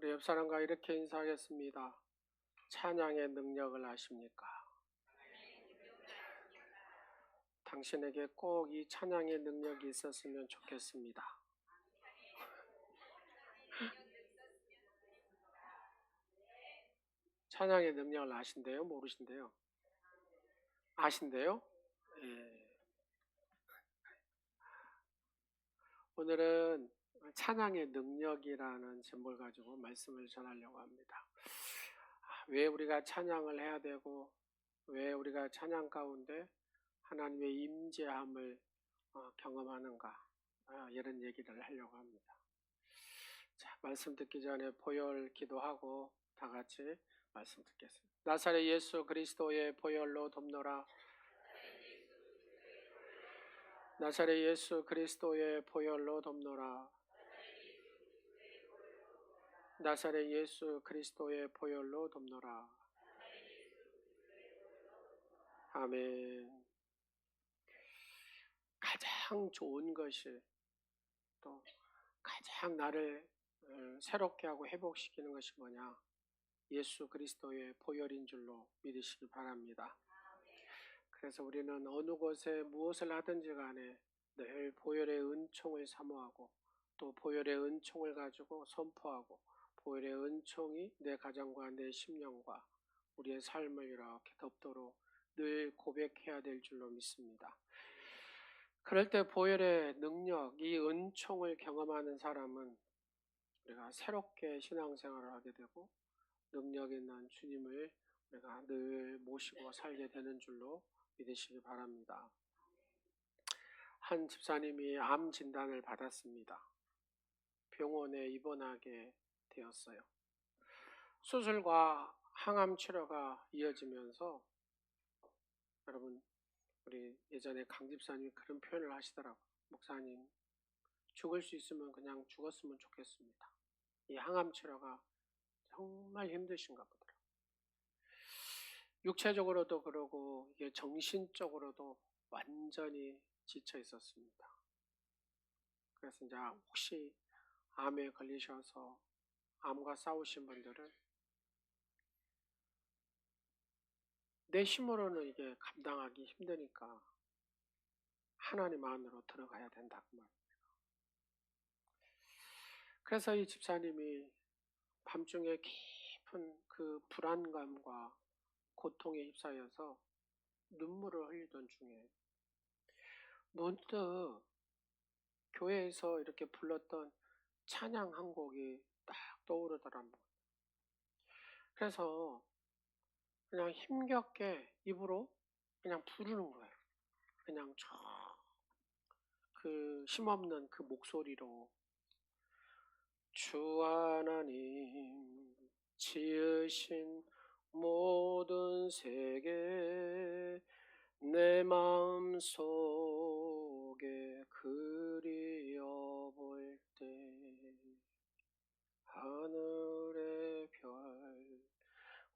우리 옆 사람과 이렇게 인사하겠습니다. 찬양의 능력을 아십니까? 당신에게 꼭 이 찬양의 능력이 있었으면 좋겠습니다. 찬양의 능력을 아신대요? 모르신대요? 아신대요? 예. 오늘은 찬양의 능력이라는 제목을 가지고 말씀을 전하려고 합니다. 왜 우리가 찬양을 해야 되고, 왜 우리가 찬양 가운데 하나님의 임재함을 경험하는가, 이런 얘기를 하려고 합니다. 자, 말씀 듣기 전에 보혈 기도하고 다 같이 말씀 듣겠습니다. 나사렛 예수 그리스도의 보혈로 돕노라. 나사렛 예수 그리스도의 보혈로 돕노라. 나사렛 예수 그리스도의 보혈로 돕노라. 아멘. 가장 좋은 것이, 또 가장 나를 새롭게 하고 회복시키는 것이 뭐냐? 예수 그리스도의 보혈인 줄로 믿으시기 바랍니다. 그래서 우리는 어느 곳에 무엇을 하든지 간에 늘 보혈의 은총을 사모하고, 또 보혈의 은총을 가지고 선포하고, 보혈의 은총이 내 가정과 내 심령과 우리의 삶을 이렇게 덮도록 늘 고백해야 될 줄로 믿습니다. 그럴 때 보혈의 능력, 이 은총을 경험하는 사람은 우리가 새롭게 신앙생활을 하게 되고, 능력 있는 주님을 우리가 늘 모시고 살게 되는 줄로 믿으시기 바랍니다. 한 집사님이 암 진단을 받았습니다. 병원에 입원하게 되었어요. 수술과 항암 치료가 이어지면서, 여러분, 우리 예전에 강 집사님이 그런 표현을 하시더라고요. 목사님, 죽을 수 있으면 그냥 죽었으면 좋겠습니다. 이 항암 치료가 정말 힘드신가 보더라고요. 육체적으로도 그러고 이게 정신적으로도 완전히 지쳐 있었습니다. 그래서 이제 혹시 암에 걸리셔서 암과 싸우신 분들은 내 힘으로는 이게 감당하기 힘드니까 하나님 안으로 들어가야 된다 그 말입니다. 그래서 이 집사님이 밤중에 깊은 그 불안감과 고통에 휩싸여서 눈물을 흘리던 중에 문득 교회에서 이렇게 불렀던 찬양 한 곡이 딱 떠오르더란 말이에요. 그래서 그냥 힘겹게 입으로 그냥 부르는 거예요. 그냥 그 힘없는 그 목소리로, 주 하나님 지으신 모든 세계 내 마음 속에 그리워볼 때 하늘의 별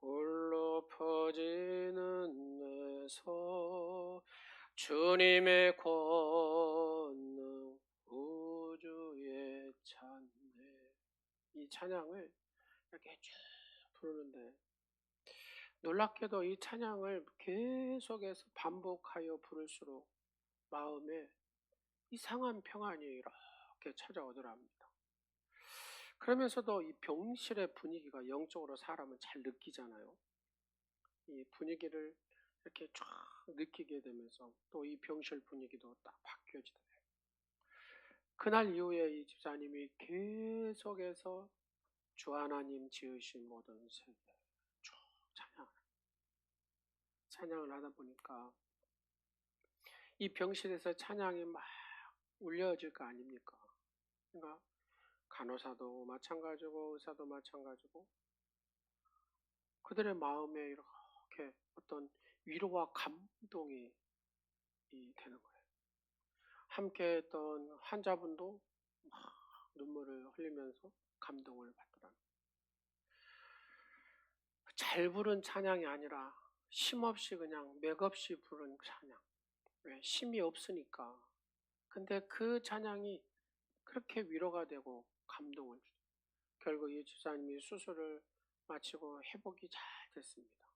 홀로 퍼지는 내서 주님의 권능 우주에 찬네. 이 찬양을 이렇게 쭉 부르는데, 놀랍게도 이 찬양을 계속해서 반복하여 부를수록 마음에 이상한 평안이 이렇게 찾아오더랍니다. 그러면서도 이 병실의 분위기가 영적으로 사람은 잘 느끼잖아요. 이 분위기를 이렇게 쫙 느끼게 되면서 또 이 병실 분위기도 딱 바뀌어지더래요. 그날 이후에 이 집사님이 계속해서 주 하나님 지으신 모든 세계 쭉 찬양을 하다 보니까 이 병실에서 찬양이 막 울려질 거 아닙니까? 그러니까 간호사도 마찬가지고 의사도 마찬가지고 그들의 마음에 이렇게 어떤 위로와 감동이 되는 거예요. 함께 했던 환자분도 막 눈물을 흘리면서 감동을 받더라고요. 잘 부른 찬양이 아니라 쉼없이 그냥 맥없이 부른 찬양. 왜? 쉼이 없으니까. 근데 그 찬양이 그렇게 위로가 되고 감동을 주죠. 결국 이 집사님이 수술을 마치고 회복이 잘 됐습니다.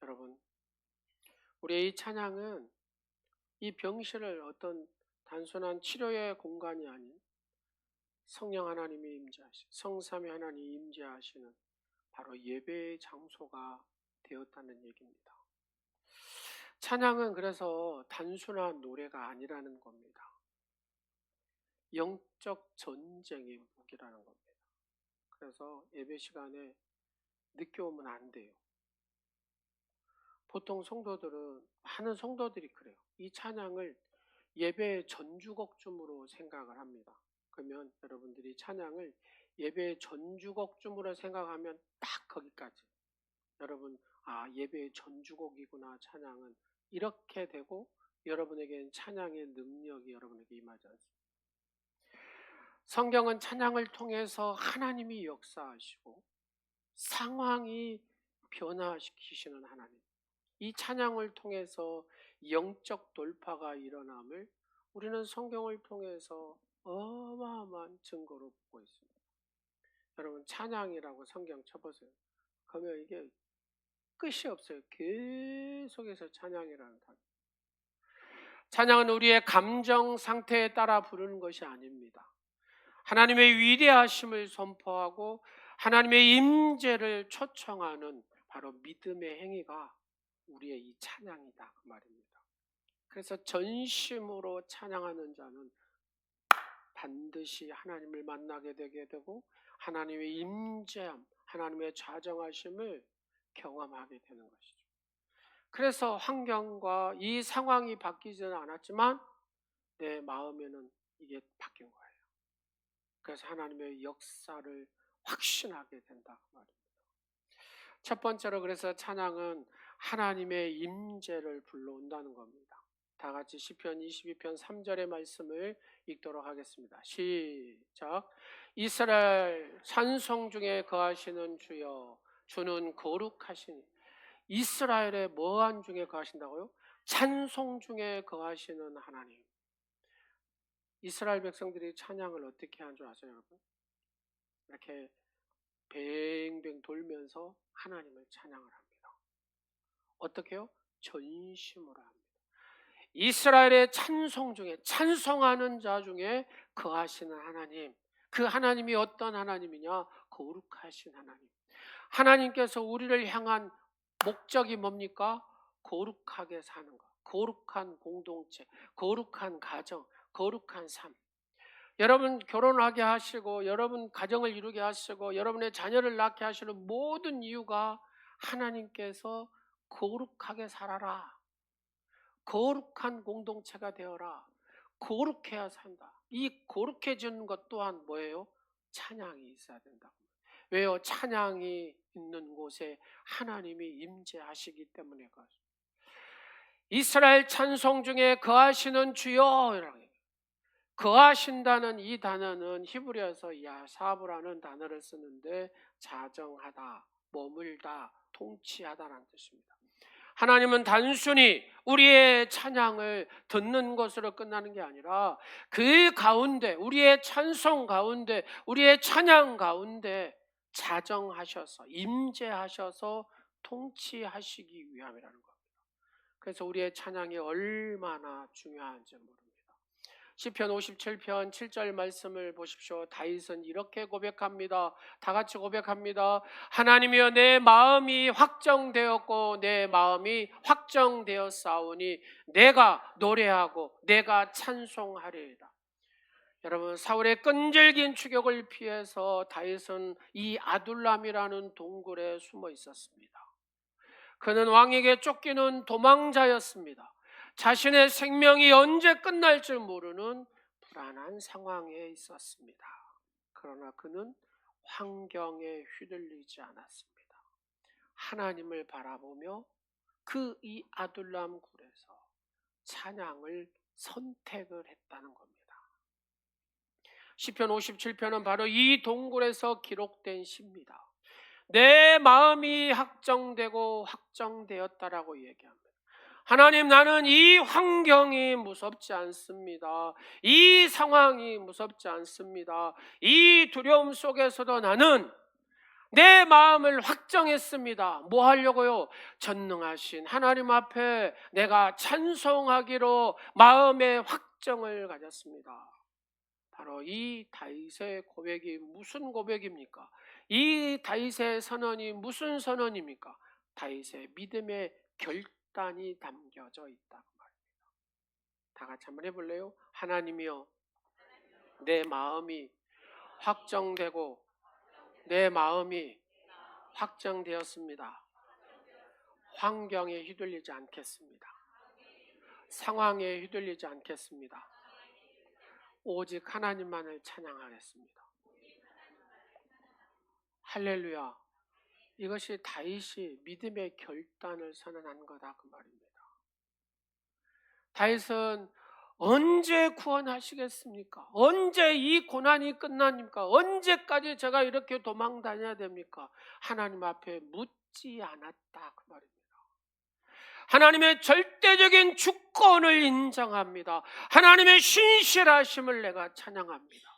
여러분, 우리의 이 찬양은 이 병실을 어떤 단순한 치료의 공간이 아닌 성령 하나님이 임재하시는, 성삼위 하나님이 임재하시는 바로 예배의 장소가 되었다는 얘기입니다. 찬양은 그래서 단순한 노래가 아니라는 겁니다. 영적 전쟁의 무기라는 겁니다. 그래서 예배 시간에 늦게 오면 안 돼요. 보통 성도들은, 많은 성도들이 그래요. 이 찬양을 예배의 전주곡쯤으로 생각을 합니다. 그러면 여러분들이 찬양을 예배의 전주곡쯤으로 생각하면 딱 거기까지. 여러분, 예배의 전주곡이구나, 찬양은. 이렇게 되고 여러분에게는 찬양의 능력이 여러분에게 임하지 않습니다. 성경은 찬양을 통해서 하나님이 역사하시고 상황이 변화시키시는 하나님, 이 찬양을 통해서 영적 돌파가 일어남을 우리는 성경을 통해서 어마어마한 증거로 보고 있습니다. 여러분, 찬양이라고 성경 쳐보세요. 그러면 이게 끝이 없어요. 계속해서 찬양이라는 단어. 찬양은 우리의 감정 상태에 따라 부르는 것이 아닙니다. 하나님의 위대하심을 선포하고 하나님의 임재를 초청하는 바로 믿음의 행위가 우리의 이 찬양이다, 그 말입니다. 그래서 전심으로 찬양하는 자는 반드시 하나님을 만나게 되게 되고 하나님의 임재함, 하나님의 좌정하심을 경험하게 되는 것이죠. 그래서 환경과 이 상황이 바뀌지는 않았지만 내 마음에는 이게 바뀐 거예요. 그래서 하나님의 역사를 확신하게 된다, 그 말입니다. 첫 번째로 그래서 찬양은 하나님의 임재를 불러온다는 겁니다. 다 같이 시편 22편 3절의 말씀을 읽도록 하겠습니다. 시작. 이스라엘 찬송 중에 거하시는 주여, 주는 거룩하시니. 이스라엘의 뭐한 중에 거하신다고요? 찬송 중에 거하시는 하나님. 이스라엘 백성들이 찬양을 어떻게 하는 줄 아세요, 여러분? 이렇게 뱅뱅 돌면서 하나님을 찬양을 합니다. 어떻게요? 전심으로 합니다. 이스라엘의 찬송 중에, 찬송하는 자 중에 거하시는 하나님, 그 하나님이 어떤 하나님이냐? 거룩하신 하나님. 하나님께서 우리를 향한 목적이 뭡니까? 거룩하게 사는 것, 거룩한 공동체, 거룩한 가정, 거룩한 삶. 여러분 결혼하게 하시고 여러분 가정을 이루게 하시고 여러분의 자녀를 낳게 하시는 모든 이유가 하나님께서 거룩하게 살아라, 거룩한 공동체가 되어라, 거룩해야 산다. 이 거룩해지는 것 또한 뭐예요? 찬양이 있어야 된다. 왜요? 찬양이 있는 곳에 하나님이 임재하시기 때문에. 이스라엘 찬송 중에 거하시는 주여, 거하신다는 이 단어는 히브리어에서 야사브라는 단어를 쓰는데 자정하다, 머물다, 통치하다라는 뜻입니다. 하나님은 단순히 우리의 찬양을 듣는 것으로 끝나는 게 아니라 그 가운데, 우리의 찬송 가운데, 우리의 찬양 가운데 자정하셔서, 임재하셔서 통치하시기 위함이라는 겁니다. 그래서 우리의 찬양이 얼마나 중요한지 모릅니다. 시편 57편 7절 말씀을 보십시오. 다윗은 이렇게 고백합니다. 다 같이 고백합니다. 하나님이여, 내 마음이 확정되었고 내 마음이 확정되었사오니 내가 노래하고 내가 찬송하리이다. 여러분, 사울의 끈질긴 추격을 피해서 다윗은 이 아둘람이라는 동굴에 숨어 있었습니다. 그는 왕에게 쫓기는 도망자였습니다. 자신의 생명이 언제 끝날지 모르는 불안한 상황에 있었습니다. 그러나 그는 환경에 휘둘리지 않았습니다. 하나님을 바라보며 그 이 아둘람 굴에서 찬양을 선택을 했다는 겁니다. 시편 57편은 바로 이 동굴에서 기록된 시입니다. 내 마음이 확정되고 확정되었다라고 얘기합니다. 하나님, 나는 이 환경이 무섭지 않습니다. 이 상황이 무섭지 않습니다. 이 두려움 속에서도 나는 내 마음을 확정했습니다. 뭐 하려고요? 전능하신 하나님 앞에 내가 찬송하기로 마음의 확정을 가졌습니다. 바로 이 다윗의 고백이 무슨 고백입니까? 이 다윗의 선언이 무슨 선언입니까? 다윗의 믿음의 결단이 담겨져 있다 그 말입니다. 다 같이 한번 해볼래요? 하나님이여, 내 마음이 확정되고 내 마음이 확정되었습니다. 환경에 휘둘리지 않겠습니다. 상황에 휘둘리지 않겠습니다. 오직 하나님만을 찬양하겠습니다. 할렐루야. 이것이 다윗이 믿음의 결단을 선언한 거다 그 말입니다. 다윗은 언제 구원하시겠습니까? 언제 이 고난이 끝납니까? 언제까지 제가 이렇게 도망 다녀야 됩니까? 하나님 앞에 묻지 않았다 그 말입니다. 하나님의 절대적인 주권을 인정합니다. 하나님의 신실하심을 내가 찬양합니다.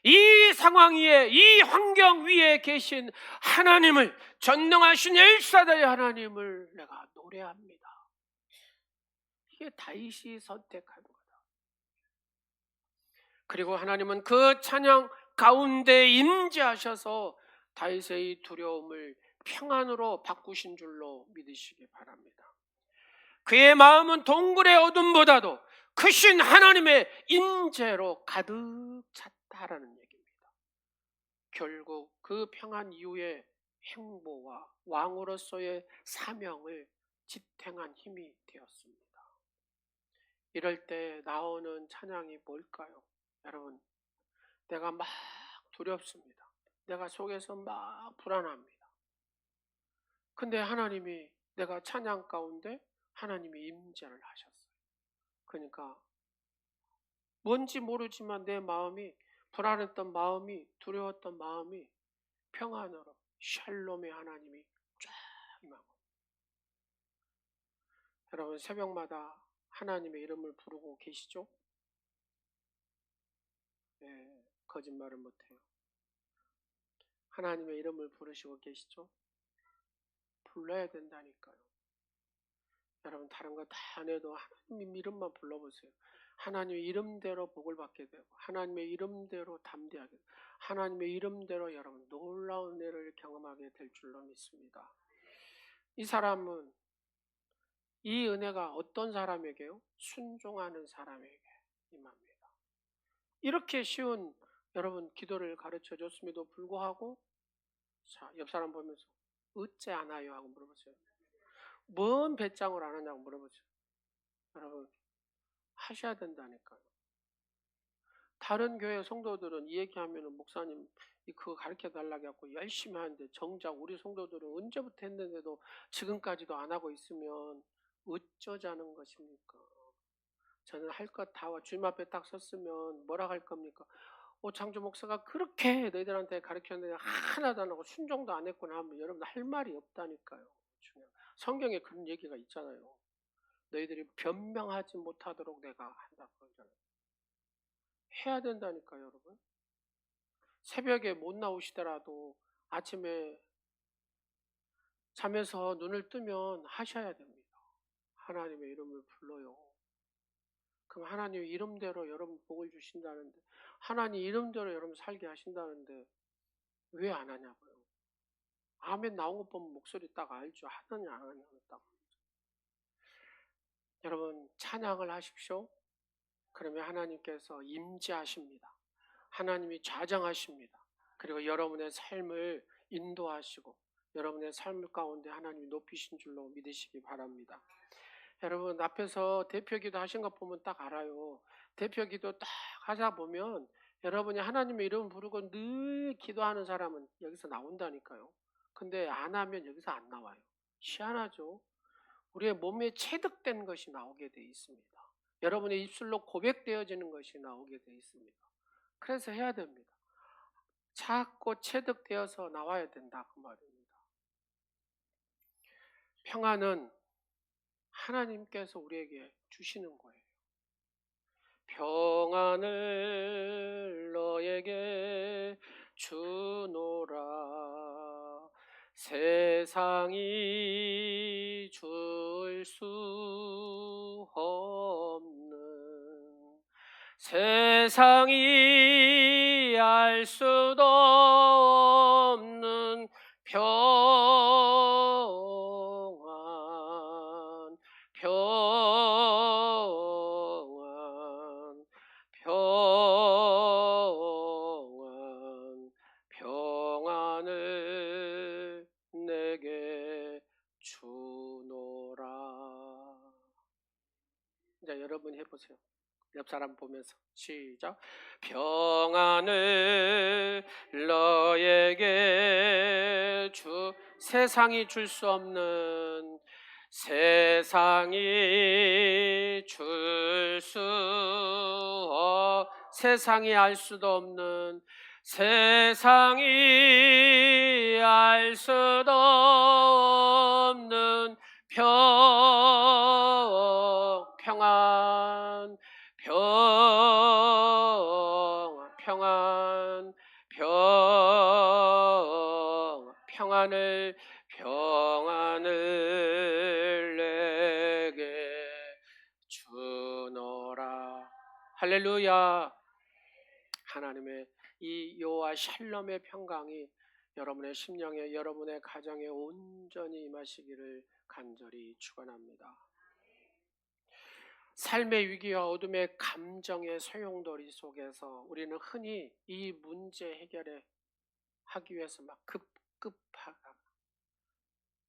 이 상황 위에, 이 환경 위에 계신 하나님을, 전능하신 엘사다의 하나님을 내가 노래합니다. 이게 다윗이 선택한 거다. 그리고 하나님은 그 찬양 가운데 임재하셔서 다윗의 이 두려움을 평안으로 바꾸신 줄로 믿으시기 바랍니다. 그의 마음은 동굴의 어둠보다도 크신 하나님의 임재로 가득 찼다라는 얘기입니다. 결국 그 평안 이후에 행보와 왕으로서의 사명을 지탱한 힘이 되었습니다. 이럴 때 나오는 찬양이 뭘까요? 여러분, 내가 막 두렵습니다. 내가 속에서 막 불안합니다. 근데 하나님이, 내가 찬양 가운데 하나님이 임재를 하셨어요. 그러니까 뭔지 모르지만 내 마음이, 불안했던 마음이, 두려웠던 마음이 평안으로 샬롬의 하나님이 쫙 임하고. 여러분, 새벽마다 하나님의 이름을 부르고 계시죠? 네, 거짓말을 못해요. 하나님의 이름을 부르시고 계시죠? 불러야 된다니까요. 여러분, 다른 거 다 안 해도 하나님 이름만 불러보세요. 하나님의 이름대로 복을 받게 되고, 하나님의 이름대로 담대하게 되고, 하나님의 이름대로 여러분 놀라운 은혜를 경험하게 될 줄로 믿습니다. 이 사람은, 이 은혜가 어떤 사람에게요? 순종하는 사람에게 임합니다. 이렇게 쉬운 여러분 기도를 가르쳐 줬음에도 불구하고, 자, 옆 사람 보면서 어째 안 하요? 하고 물어보세요. 뭔 배짱을 안 하냐고 물어보세요. 여러분, 하셔야 된다니까요. 다른 교회 성도들은 이 얘기하면은 목사님 그거 가르쳐 달라고 해갖고 열심히 하는데, 정작 우리 성도들은 언제부터 했는데도 지금까지도 안 하고 있으면 어쩌자는 것입니까? 저는 할 것 다 주님 앞에 딱 섰으면 뭐라 할 겁니까? 장주 목사가 그렇게 너희들한테 가르쳤는데 하나도 안 하고 순종도 안 했구나 하면 여러분 할 말이 없다니까요. 성경에 그런 얘기가 있잖아요. 너희들이 변명하지 못하도록 내가 한다고 그러잖아요. 해야 된다니까요, 여러분. 새벽에 못 나오시더라도 아침에 잠에서 눈을 뜨면 하셔야 됩니다. 하나님의 이름을 불러요. 그럼 하나님 이름대로 여러분 복을 주신다는데, 하나님 이름대로 여러분 살게 하신다는데 왜 안 하냐고요. 아멘 나온 것 보면 목소리 딱 알죠. 하느냐 안 하느냐 딱. 여러분 찬양을 하십시오. 그러면 하나님께서 임재하십니다. 하나님이 좌정하십니다. 그리고 여러분의 삶을 인도하시고 여러분의 삶 가운데 하나님이 높이신 줄로 믿으시기 바랍니다. 여러분 앞에서 대표기도 하신 것 보면 딱 알아요. 대표기도 딱 하다 보면 여러분이 하나님의 이름 부르고 늘 기도하는 사람은 여기서 나온다니까요. 근데 안 하면 여기서 안 나와요. 희한하죠. 우리의 몸에 체득된 것이 나오게 돼 있습니다. 여러분의 입술로 고백되어지는 것이 나오게 돼 있습니다. 그래서 해야 됩니다. 자꾸 체득되어서 나와야 된다 그 말입니다. 평안은 하나님께서 우리에게 주시는 거예요. 평안을 너에게 주노라. 세상이 줄 수 없는, 세상이 알 수도 없는 평안, 평안, 평안, 평안을 내게 주노라. 이제 여러분 해보세요. 옆 사람 보면서 시작. 평안을 너에게 세상이 줄 수 없는, 세상이 줄 수 세상이 알 수도 없는, 세상이 알 수도 없는 평안, 평안, 평안을 내게 주노라. 할렐루야. 하나님의 이 여호와 샬롬의 평강이 여러분의 심령에, 여러분의 가정에 온전히 임하시기를 간절히 축원합니다. 삶의 위기와 어둠의 감정의 소용돌이 속에서 우리는 흔히 이 문제 해결에 하기 위해서 막 급급하다.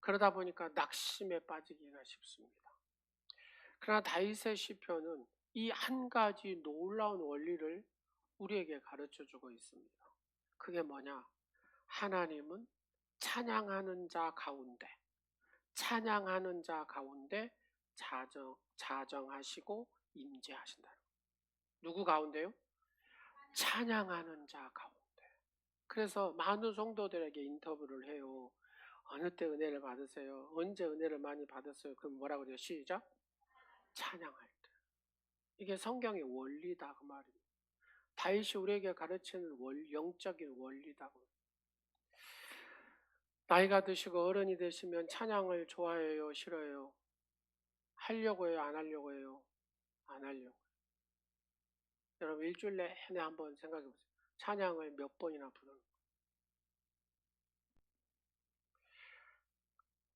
그러다 보니까 낙심에 빠지기가 쉽습니다. 그러나 다윗의 시편은 이 한 가지 놀라운 원리를 우리에게 가르쳐 주고 있습니다. 그게 뭐냐? 하나님은 찬양하는 자 가운데, 찬양하는 자 가운데 자정하시고 임재하신다. 누구 가운데요? 찬양하는 자 가운데. 그래서 많은 성도들에게 인터뷰를 해요. 어느 때 은혜를 받으세요? 언제 은혜를 많이 받았어요? 그럼 뭐라고 그래요? 시작. 찬양할 때. 이게 성경의 원리다 그 말입니다. 다윗이 우리에게 가르치는 영적인 원리다. 나이가 드시고 어른이 되시면 찬양을 좋아해요? 싫어해요? 하려고 해요? 안 하려고 해요? 안 하려고. 여러분 일주일 내내 한번 생각해 보세요. 찬양을 몇 번이나 부르는.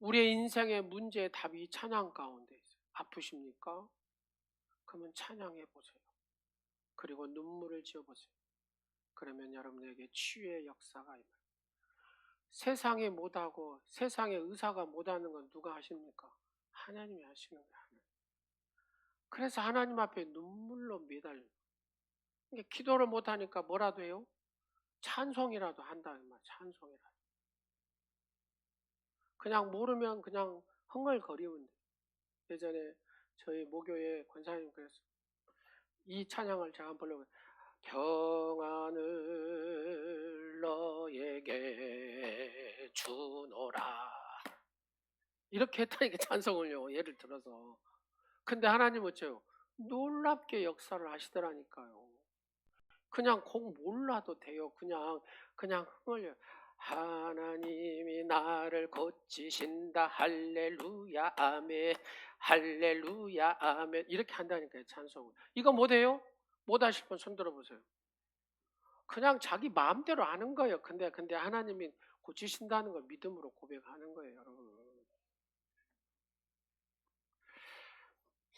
우리의 인생의 문제의 답이 찬양 가운데 있어요. 아프십니까? 그러면 찬양해 보세요. 그리고 눈물을 지어 보세요. 그러면 여러분에게 치유의 역사가 임해요. 세상이 못하고 세상의 의사가 못하는 건 누가 하십니까? 하나님이 하시는 거예요. 그래서 하나님 앞에 눈물로 매달려요. 기도를 못하니까 뭐라도 해요? 찬송이라도 한다는 말. 찬송이라도. 그냥 모르면 그냥 흥얼거리면 돼요. 예전에 저희 모교의 권사님 그랬어요. 이 찬양을 제가 한번 불러보세요. 평안을 너에게 주노라. 이렇게 했다니까 찬송을요. 예를 들어서. 근데 하나님은 어째요? 놀랍게 역사를 하시더라니까요. 그냥 곡 몰라도 돼요. 그냥 흥얼려. 하나님이 나를 고치신다. 할렐루야 아멘. 할렐루야 아멘. 이렇게 한다니까요. 찬송을. 이거 못해요? 못하실 분 손 들어보세요. 그냥 자기 마음대로 하는 거예요. 근데 하나님이 고치신다는 걸 믿음으로 고백하는 거예요. 여러분.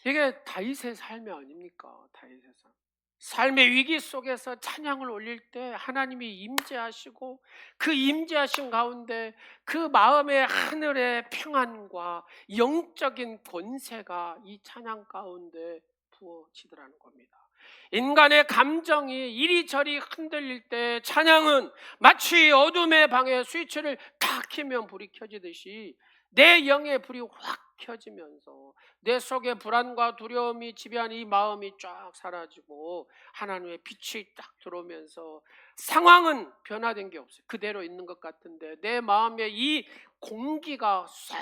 이게 다윗의 삶이 아닙니까? 다윗의 삶. 삶의 위기 속에서 찬양을 올릴 때 하나님이 임재하시고 그 임재하신 가운데 그 마음의 하늘의 평안과 영적인 권세가 이 찬양 가운데 부어지더라는 겁니다. 인간의 감정이 이리저리 흔들릴 때 찬양은 마치 어둠의 방에 스위치를 탁 켜면 불이 켜지듯이 내 영의 불이 확 켜지면서 내 속에 불안과 두려움이 지배한 이 마음이 쫙 사라지고 하나님의 빛이 딱 들어오면서 상황은 변화된 게 없어요. 그대로 있는 것 같은데 내 마음에 이 공기가 싹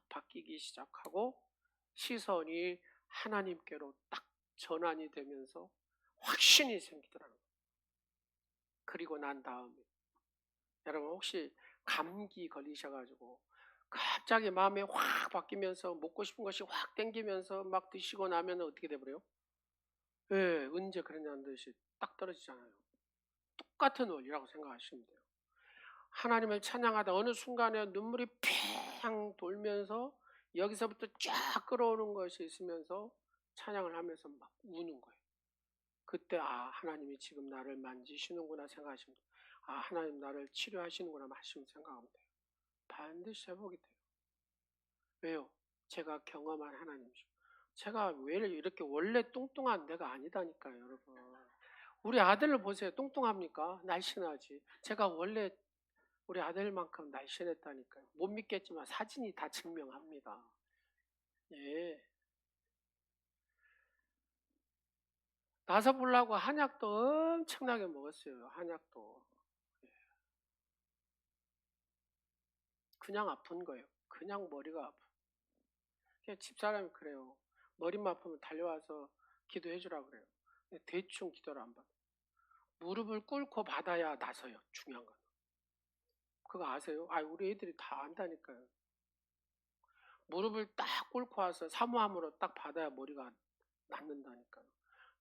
바뀌기 시작하고 시선이 하나님께로 딱 전환이 되면서 확신이 생기더라고요. 그리고 난 다음에 여러분 혹시 감기 걸리셔가지고 갑자기 마음이 확 바뀌면서 먹고 싶은 것이 확 땡기면서 막 드시고 나면 어떻게 돼버려요? 예, 언제 그러냐는 듯이 딱 떨어지잖아요. 똑같은 원리라고 생각하시면 돼요. 하나님을 찬양하다 어느 순간에 눈물이 팽 돌면서 여기서부터 쫙 끌어오는 것이 있으면서 찬양을 하면서 막 우는 거예요. 그때 하나님이 지금 나를 만지시는구나 생각하시면 돼요. 하나님 나를 치료하시는구나 하시면 생각하면 돼요. 반드시 회복이 돼요. 왜요? 제가 경험한 하나님이죠. 제가 왜 이렇게 원래 뚱뚱한 내가 아니다니까요, 여러분. 우리 아들을 보세요. 뚱뚱합니까? 날씬하지. 제가 원래 우리 아들만큼 날씬했다니까요. 못 믿겠지만 사진이 다 증명합니다. 예. 나서 보려고 한약도 엄청나게 먹었어요. 한약도. 예. 그냥 아픈 거예요. 그냥 머리가 아파. 집사람이 그래요. 머리만 아프면 달려와서 기도해 주라고 그래요. 대충 기도를 안 받아. 무릎을 꿇고 받아야 나서요. 중요한 건. 그거 아세요? 우리 애들이 다 안다니까요. 무릎을 딱 꿇고 와서 사모함으로 딱 받아야 머리가 낫는다니까요.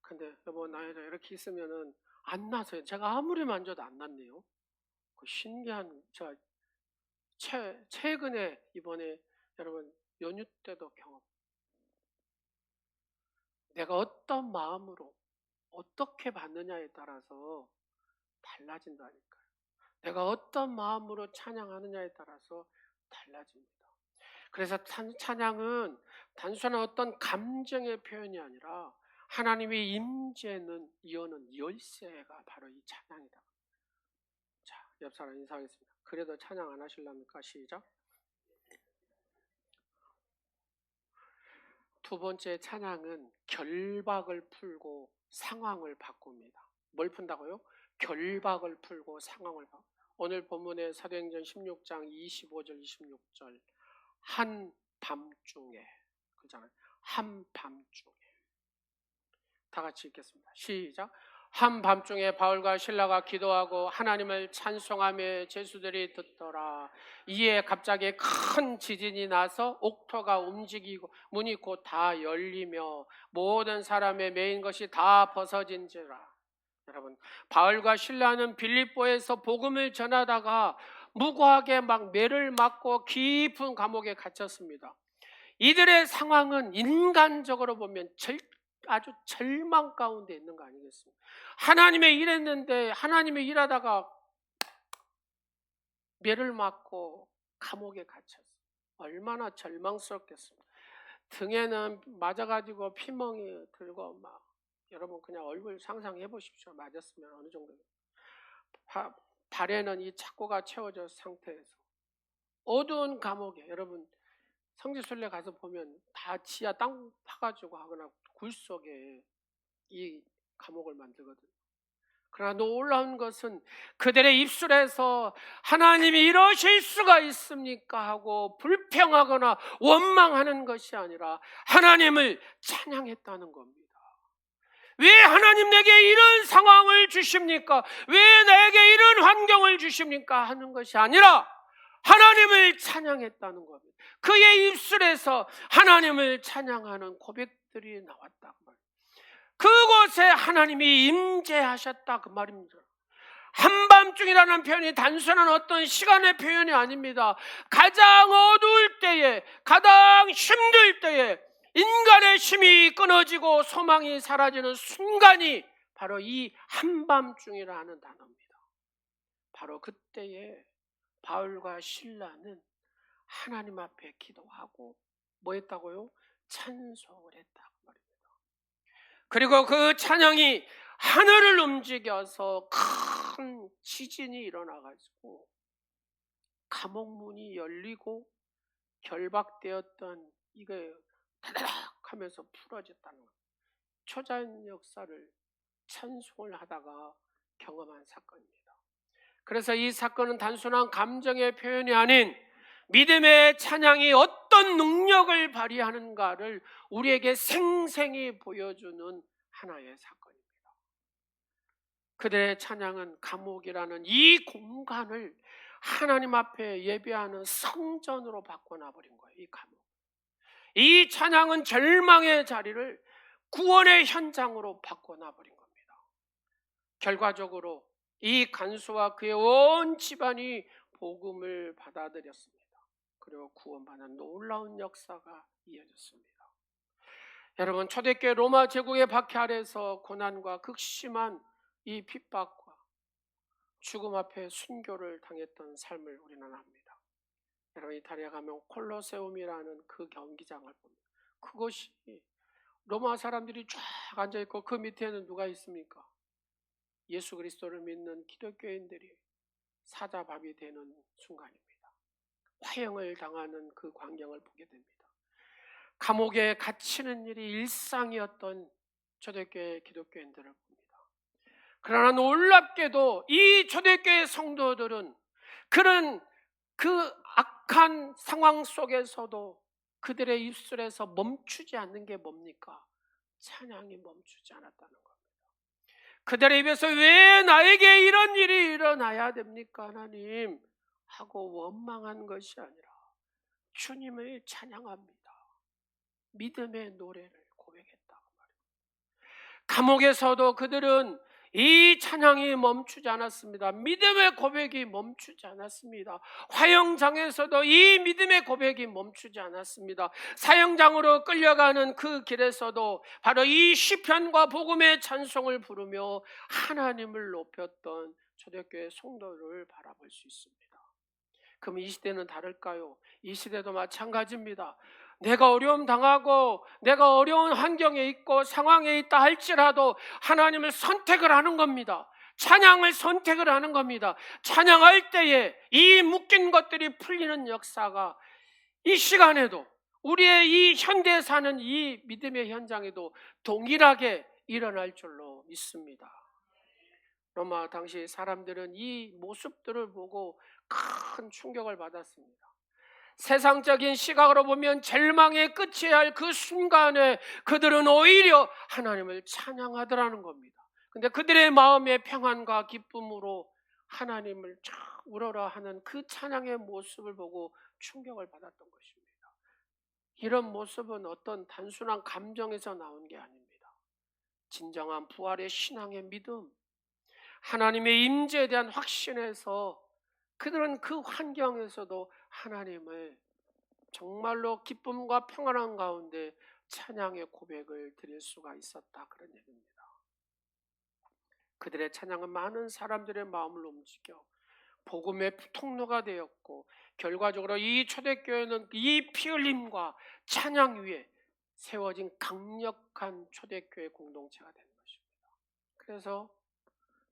근데 여보 나 이렇게 있으면은 안 나서요. 제가 아무리 만져도 안 낫네요. 그 신기한 제가 최근에 이번에 여러분 연휴 때도 경험. 내가 어떤 마음으로 어떻게 받느냐에 따라서 달라진다니까요. 내가 어떤 마음으로 찬양하느냐에 따라서 달라집니다. 그래서 찬양은 단순한 어떤 감정의 표현이 아니라 하나님의 임재는 이어는 열쇠가 바로 이 찬양이다. 자, 옆 사람 인사하겠습니다. 그래도 찬양 안 하실랍니까? 시작. 두 번째 찬양은 결박을 풀고 상황을 바꿉니다. 뭘 푼다고요? 결박을 풀고 상황을 바꿔. 오늘 본문의 사도행전 16장 25절 26절 한밤중에 그잖아요. 한밤중에 다 같이 읽겠습니다. 시작. 한밤중에 바울과 실라가 기도하고 하나님을 찬송하며 제수들이 듣더라. 이에 갑자기 큰 지진이 나서 옥토가 움직이고 문이 곧 다 열리며 모든 사람의 매인 것이 다 벗어진지라. 여러분, 바울과 실라는 빌립보에서 복음을 전하다가 무고하게 막 매를 맞고 깊은 감옥에 갇혔습니다. 이들의 상황은 인간적으로 보면 아주 절망 가운데 있는 거 아니겠습니까? 하나님의 일했는데 하나님의 일하다가 매를 맞고 감옥에 갇혔어요. 얼마나 절망스럽겠습니까? 등에는 맞아가지고 피멍이 들고 막 여러분 그냥 얼굴 상상해 보십시오. 맞았으면 어느 정도. 발에는 이 착고가 채워져 상태에서 어두운 감옥에 여러분 성지순례 가서 보면 다 지하 땅 파가지고 하거나 굴 속에 이 감옥을 만들거든요. 그러나 놀라운 것은 그들의 입술에서 하나님이 이러실 수가 있습니까? 하고 불평하거나 원망하는 것이 아니라 하나님을 찬양했다는 겁니다. 왜 하나님 내게 이런 상황을 주십니까? 왜 나에게 이런 환경을 주십니까? 하는 것이 아니라 하나님을 찬양했다는 겁니다. 그의 입술에서 하나님을 찬양하는 고백들이 나왔다 그 말입니다. 그곳에 하나님이 임재하셨다 그 말입니다. 한밤중이라는 표현이 단순한 어떤 시간의 표현이 아닙니다. 가장 어두울 때에, 가장 힘들 때에 인간의 힘이 끊어지고 소망이 사라지는 순간이 바로 이 한밤중이라는 단어입니다. 바로 그때에 바울과 실라는 하나님 앞에 기도하고 뭐 했다고요? 찬송을 했다 그 말입니다. 그리고 그 찬양이 하늘을 움직여서 큰 지진이 일어나가지고 감옥문이 열리고 결박되었던 이게 다다닥 하면서 풀어졌다는 거예요. 초자연 역사를 찬송을 하다가 경험한 사건입니다. 그래서 이 사건은 단순한 감정의 표현이 아닌 믿음의 찬양이 어떤 어떤 능력을 발휘하는가를 우리에게 생생히 보여주는 하나의 사건입니다. 그들의 찬양은 감옥이라는 이 공간을 하나님 앞에 예배하는 성전으로 바꿔놔버린 거예요. 이 감옥. 이 찬양은 절망의 자리를 구원의 현장으로 바꿔놔버린 겁니다. 결과적으로 이 간수와 그의 온 집안이 복음을 받아들였습니다. 그리고 구원받는 놀라운 역사가 이어졌습니다. 여러분, 초대교회 로마 제국의 박해 아래서 고난과 극심한 이 핍박과 죽음 앞에 순교를 당했던 삶을 우리는 압니다. 여러분, 이탈리아 가면 콜로세움이라는 그 경기장을 봅니다. 그것이 로마 사람들이 쫙 앉아있고 그 밑에는 누가 있습니까? 예수 그리스도를 믿는 기독교인들이 사자밥이 되는 순간입니다. 화형을 당하는 그 광경을 보게 됩니다. 감옥에 갇히는 일이 일상이었던 초대교회 기독교인들을 봅니다. 그러나 놀랍게도 이 초대교회 성도들은 그런 그 악한 상황 속에서도 그들의 입술에서 멈추지 않는 게 뭡니까? 찬양이 멈추지 않았다는 겁니다. 그들의 입에서 왜 나에게 이런 일이 일어나야 됩니까, 하나님? 하고 원망한 것이 아니라 주님을 찬양합니다. 믿음의 노래를 고백했다고 말입니다. 감옥에서도 그들은 이 찬양이 멈추지 않았습니다. 믿음의 고백이 멈추지 않았습니다. 화형장에서도 이 믿음의 고백이 멈추지 않았습니다. 사형장으로 끌려가는 그 길에서도 바로 이 시편과 복음의 찬송을 부르며 하나님을 높였던 초대교회 성도를 바라볼 수 있습니다. 그럼 이 시대는 다를까요? 이 시대도 마찬가지입니다. 내가 어려움 당하고 내가 어려운 환경에 있고 상황에 있다 할지라도 하나님을 선택을 하는 겁니다. 찬양을 선택을 하는 겁니다. 찬양할 때에 이 묶인 것들이 풀리는 역사가 이 시간에도 우리의 이 현대에 사는 이 믿음의 현장에도 동일하게 일어날 줄로 믿습니다. 로마 당시 사람들은 이 모습들을 보고 큰 충격을 받았습니다. 세상적인 시각으로 보면 절망의 끝이어야 할 그 순간에 그들은 오히려 하나님을 찬양하더라는 겁니다. 근데 그들의 마음의 평안과 기쁨으로 하나님을 쫙 우러러 하는 그 찬양의 모습을 보고 충격을 받았던 것입니다. 이런 모습은 어떤 단순한 감정에서 나온 게 아닙니다. 진정한 부활의 신앙의 믿음, 하나님의 임재에 대한 확신에서 그들은 그 환경에서도 하나님을 정말로 기쁨과 평안한 가운데 찬양의 고백을 드릴 수가 있었다, 그런 얘기입니다. 그들의 찬양은 많은 사람들의 마음을 움직여 복음의 통로가 되었고 결과적으로 이 초대교회는 이 피 흘림과 찬양 위에 세워진 강력한 초대교회 공동체가 된 것입니다. 그래서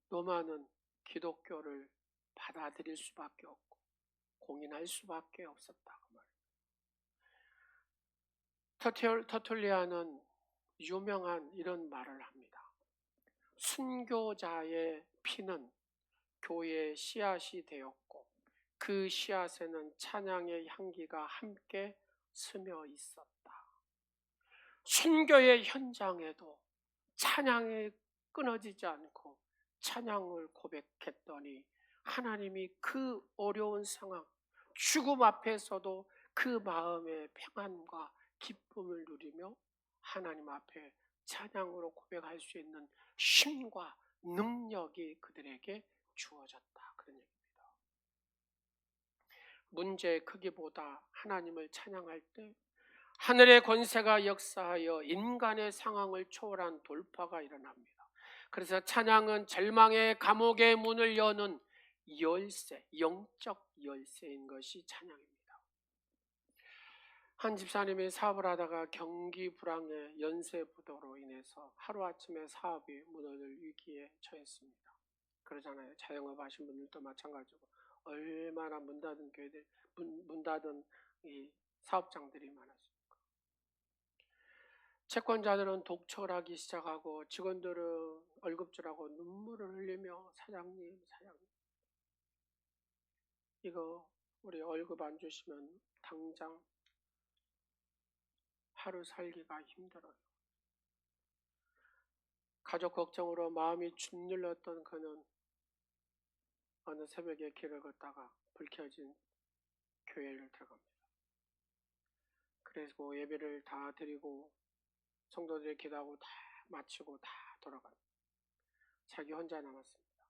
로마는 기독교를 받아들일 수밖에 없고 공인할 수밖에 없었다, 그 말이에요. 터툴리아는 유명한 이런 말을 합니다. 순교자의 피는 교회의 씨앗이 되었고 그 씨앗에는 찬양의 향기가 함께 스며 있었다. 순교의 현장에도 찬양이 끊어지지 않고 찬양을 고백했더니 하나님이 그 어려운 상황, 죽음 앞에서도 그 마음의 평안과 기쁨을 누리며 하나님 앞에 찬양으로 고백할 수 있는 힘과 능력이 그들에게 주어졌다, 그런 얘기입니다. 문제의 크기보다 하나님을 찬양할 때 하늘의 권세가 역사하여 인간의 상황을 초월한 돌파가 일어납니다. 그래서 찬양은 절망의 감옥의 문을 여는 열쇠, 영적 열쇠인 것이 찬양입니다. 한 집사님이 사업을 하다가 경기 불황의 연쇄 부도로 인해서 하루아침에 사업이 무너질 위기에 처했습니다. 그러잖아요. 자영업 하신 분들도 마찬가지고 얼마나 문 닫은 교회들, 문 닫은 이 사업장들이 많았습니까? 채권자들은 독촉을 하기 시작하고 직원들은 월급 주라고 눈물을 흘리며 사장님 이거 우리 월급 안 주시면 당장 하루 살기가 힘들어요. 가족 걱정으로 마음이 짓눌렸던 그는 어느 새벽에 길을 걷다가 불 켜진 교회를 들어갑니다. 그리고 예배를 다 드리고 성도들이 기도하고 다 마치고 다 돌아갑니다. 자기 혼자 남았습니다.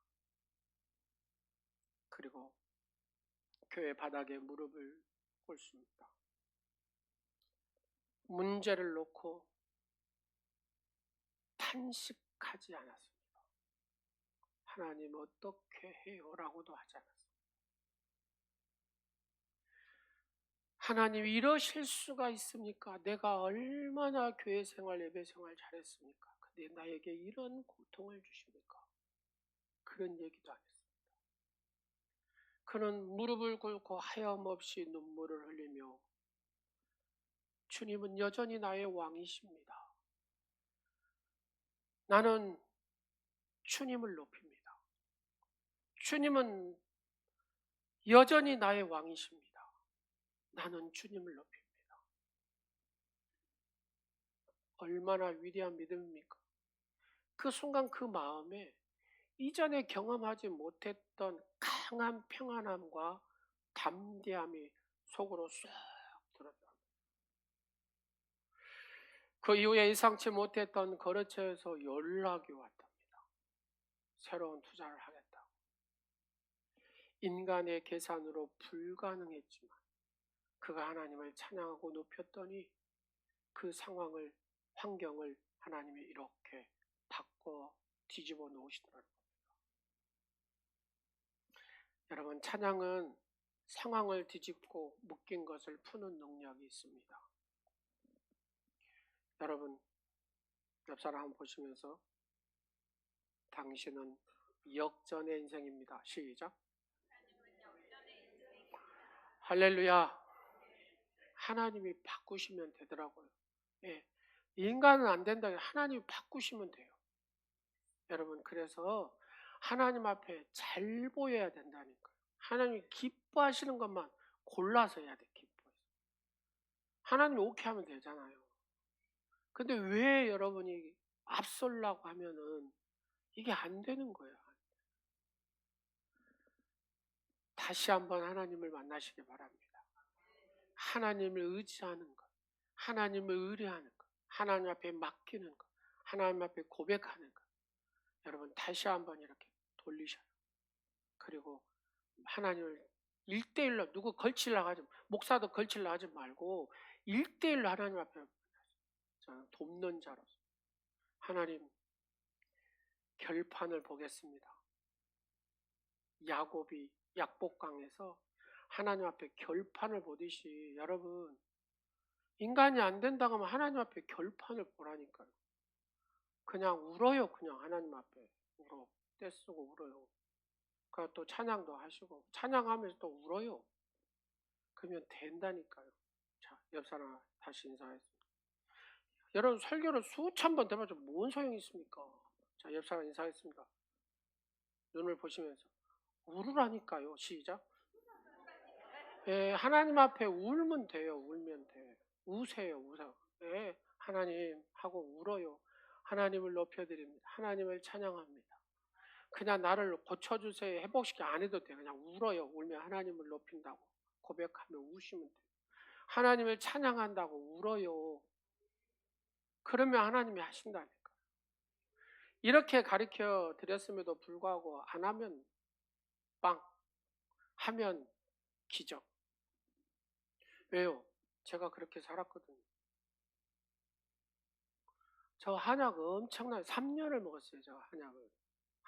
그리고 교회 바닥에 무릎을 꿇습니다. 문제를 놓고 탄식하지 않았습니다. 하나님 어떻게 해요? 라고도 하지 않았습니다. 하나님 이러실 수가 있습니까? 내가 얼마나 교회 생활, 예배 생활 잘했습니까? 근데 나에게 이런 고통을 주십니까? 그런 얘기도 안 했습니다. 그는 무릎을 꿇고 하염없이 눈물을 흘리며 주님은 여전히 나의 왕이십니다. 나는 주님을 높입니다. 주님은 여전히 나의 왕이십니다. 나는 주님을 높입니다. 얼마나 위대한 믿음입니까? 그 순간 그 마음에 이전에 경험하지 못했던 강한 평안함과 담대함이 속으로 쏙 들었다. 그 이후에 예상치 못했던 거래처에서 연락이 왔답니다. 새로운 투자를 하겠다고. 인간의 계산으로 불가능했지만 그가 하나님을 찬양하고 높였더니 그 상황을, 환경을 하나님이 이렇게 바꿔 뒤집어 놓으시더라고요. 여러분, 찬양은 상황을 뒤집고 묶인 것을 푸는 능력이 있습니다. 여러분, 옆 사람 한번 보시면서 당신은 역전의 인생입니다. 시작. 할렐루야. 하나님이 바꾸시면 되더라고요. 예, 인간은 안 된다. 하나님이 바꾸시면 돼요. 여러분, 그래서 하나님 앞에 잘 보여야 된다니까요. 하나님이 기뻐하시는 것만 골라서 해야 돼. 기뻐해서. 하나님이 오케이 하면 되잖아요. 근데 왜 여러분이 앞설라고 하면은 이게 안 되는 거예요. 다시 한번 하나님을 만나시기 바랍니다. 하나님을 의지하는 것, 하나님을 의뢰하는 것, 하나님 앞에 맡기는 것, 하나님 앞에 고백하는 것. 여러분 다시 한번 이렇게 돌리셔요. 그리고 하나님을 1대1로 누구 걸치려고 하지, 목사도 걸치려고 하지 말고 1대1로 하나님 앞에 저는 돕는 자로서 하나님 결판을 보겠습니다. 야곱이 약복강에서 하나님 앞에 결판을 보듯이 여러분 인간이 안 된다고 하면 하나님 앞에 결판을 보라니까요. 그냥 울어요. 그냥 하나님 앞에 울어. 떼쓰고 울어요. 그러니까 또 찬양도 하시고 찬양하면서 또 울어요. 그러면 된다니까요. 자, 옆 사람 다시 인사하겠습니다. 여러분 설교를 수천 번 들어봐도 뭔 소용이 있습니까? 자, 옆 사람 인사하겠습니다. 눈을 보시면서 울으라니까요. 시작. 예, 하나님 앞에 울면 돼요. 울면 돼. 우세요. 우세요. 예, 하나님 하고 울어요. 하나님을 높여드립니다. 하나님을 찬양합니다. 그냥 나를 고쳐주세요. 회복시키 안 해도 돼요. 그냥 울어요. 울면 하나님을 높인다고 고백하며 우시면 돼요. 하나님을 찬양한다고 울어요. 그러면 하나님이 하신다니까. 이렇게 가르쳐 드렸음에도 불구하고 안 하면 빵, 하면 기적. 왜요? 제가 그렇게 살았거든요. 저 한약 엄청나게 3년을 먹었어요. 저 한약을.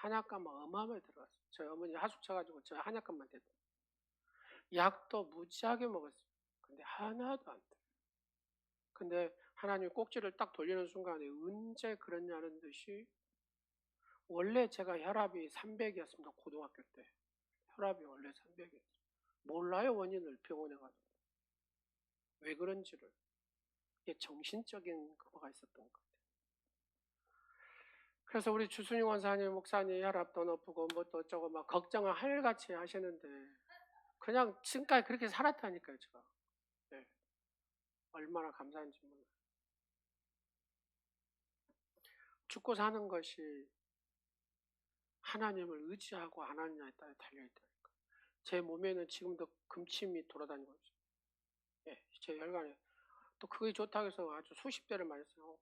한약값만 어마어마하게 들어갔어요. 저희 어머니 하숙쳐가지고 저 한약값만 대도. 약도 무지하게 먹었어요. 근데 하나도 안 돼. 근데 하나님 꼭지를 딱 돌리는 순간에 언제 그랬냐는 듯이 원래 제가 혈압이 300이었습니다. 고등학교 때. 혈압이 원래 300이었어요. 몰라요. 원인을 병원에 가서. 왜 그런지를. 이게 정신적인 거가 있었던 것 같아요. 그래서 우리 주순희 원사님, 목사님 혈압도 높고 뭐또 어쩌고 막 걱정을 한일같이 하시는데 그냥 지금까지 그렇게 살았다니까요. 제가. 네. 얼마나 감사한지 몰라요. 죽고 사는 것이 하나님을 의지하고 안 하느냐에 따라 달려있다니까. 제 몸에는 지금도 금침이 돌아다니고 있어요. 예, 제 혈관에. 또 그게 좋다고 해서 아주 수십 대를 맞았어요.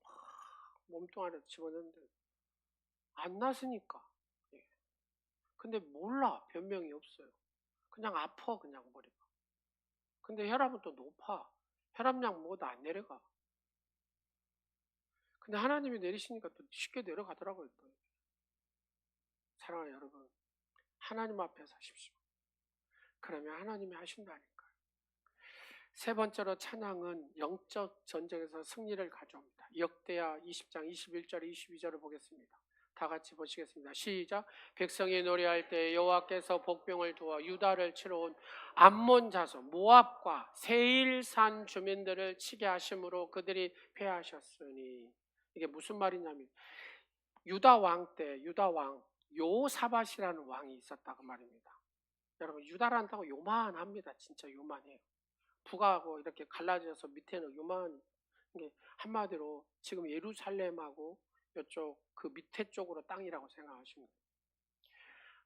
몸뚱아리에 집어넣는데 안 났으니까. 예. 근데 몰라. 변명이 없어요. 그냥 아파, 그냥 머리가. 근데 혈압은 또 높아. 혈압약 먹어도 안 내려가. 근데 하나님이 내리시니까 또 쉽게 내려가더라고요. 또. 사랑하는 여러분, 하나님 앞에 서십시오. 그러면 하나님이 하신다니까요. 세 번째로 찬양은 영적 전쟁에서 승리를 가져옵니다. 역대하 20장 21절 22절을 보겠습니다. 다 같이 보시겠습니다. 시작. 백성이 노래할 때 여호와께서 복병을 두어 유다를 치러 온 암몬 자손 모압과 세일산 주민들을 치게 하심으로 그들이 패하셨으니, 이게 무슨 말이냐면 유다 왕 때 유다 왕 요사밧이라는 왕이 있었다고 말입니다. 여러분, 유다란다고 요만합니다. 진짜 요만해요. 북하고 이렇게 갈라져서 밑에는 요만, 게 한마디로 지금 예루살렘하고 이쪽 그 밑에 쪽으로 땅이라고 생각하시면 돼요.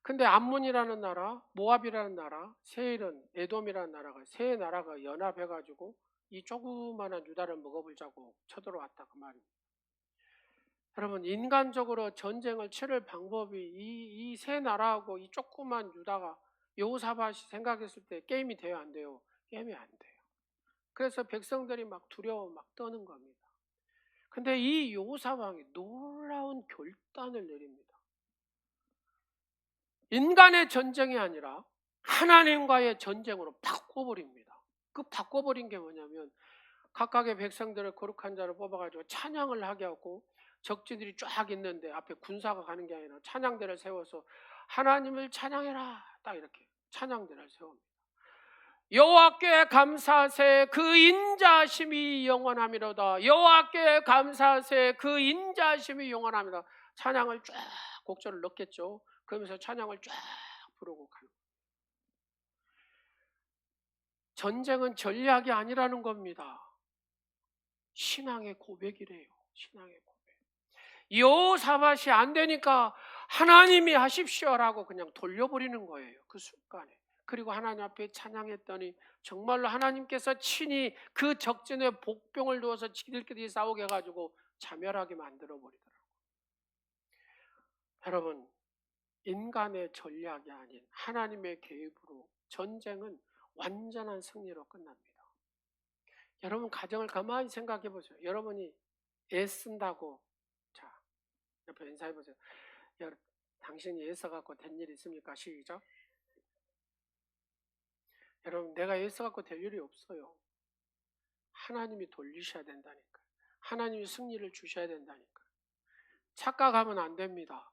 근데 암몬이라는 나라, 모압이라는 나라, 세일은 에돔이라는 나라가 세 나라가 연합해가지고 이 조그마한 유다를 먹어보자고 쳐들어왔다 그 말입니다. 여러분, 인간적으로 전쟁을 치를 방법이 이 세 나라하고 이 조그만 유다가 여호사밧이 생각했을 때 게임이 돼요, 안 돼요? 게임이 안 돼요. 그래서 백성들이 막 두려워 막 떠는 겁니다. 근데 이 여호사밧이 놀라운 결단을 내립니다. 인간의 전쟁이 아니라 하나님과의 전쟁으로 바꿔버립니다. 그 바꿔버린 게 뭐냐면 각각의 백성들을 거룩한 자를 뽑아가지고 찬양을 하게 하고, 적진들이 쫙 있는데 앞에 군사가 가는 게 아니라 찬양대를 세워서 하나님을 찬양해라, 딱 이렇게 찬양대를 세웁니다. 여호와께 감사하세 그 인자하심이 영원하미로다. 여호와께 감사하세 그 인자하심이 영원합니다. 찬양을 쫙, 곡절을 넣겠죠. 그러면서 찬양을 쫙 부르고 가는 거예요. 전쟁은 전략이 아니라는 겁니다. 신앙의 고백이래요. 신앙의 고백. 여호사밧이 안 되니까 하나님이 하십시오라고 그냥 돌려버리는 거예요. 그 순간에. 그리고 하나님 앞에 찬양했더니 정말로 하나님께서 친히 그 적진에 복병을 두어서 지들끼리 싸우게 해가지고 자멸하게 만들어버리더라고요. 여러분, 인간의 전략이 아닌 하나님의 계획으로 전쟁은 완전한 승리로 끝납니다. 여러분, 가정을 가만히 생각해 보세요. 여러분이 애쓴다고, 자, 옆에 인사해 보세요. 당신이 애써갖고 된 일 있습니까? 시작. 여러분, 내가 애써갖고 될 일이 없어요. 하나님이 돌리셔야 된다니까. 하나님이 승리를 주셔야 된다니까. 착각하면 안 됩니다.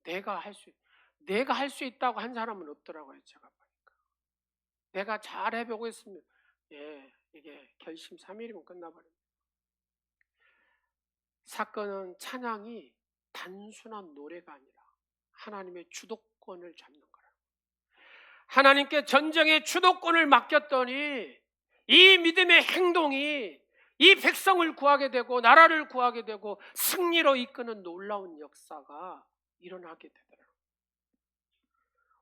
내가 할 수 있다고 한 사람은 없더라고요. 제가 보니까. 내가 잘 해보고 있으면, 이게 결심 3일이면 끝나버립니다. 사건은 찬양이 단순한 노래가 아니라 하나님의 주도권을 잡는 거라고. 하나님께 전쟁의 주도권을 맡겼더니 이 믿음의 행동이 이 백성을 구하게 되고 나라를 구하게 되고 승리로 이끄는 놀라운 역사가 일어나게 되더라고요.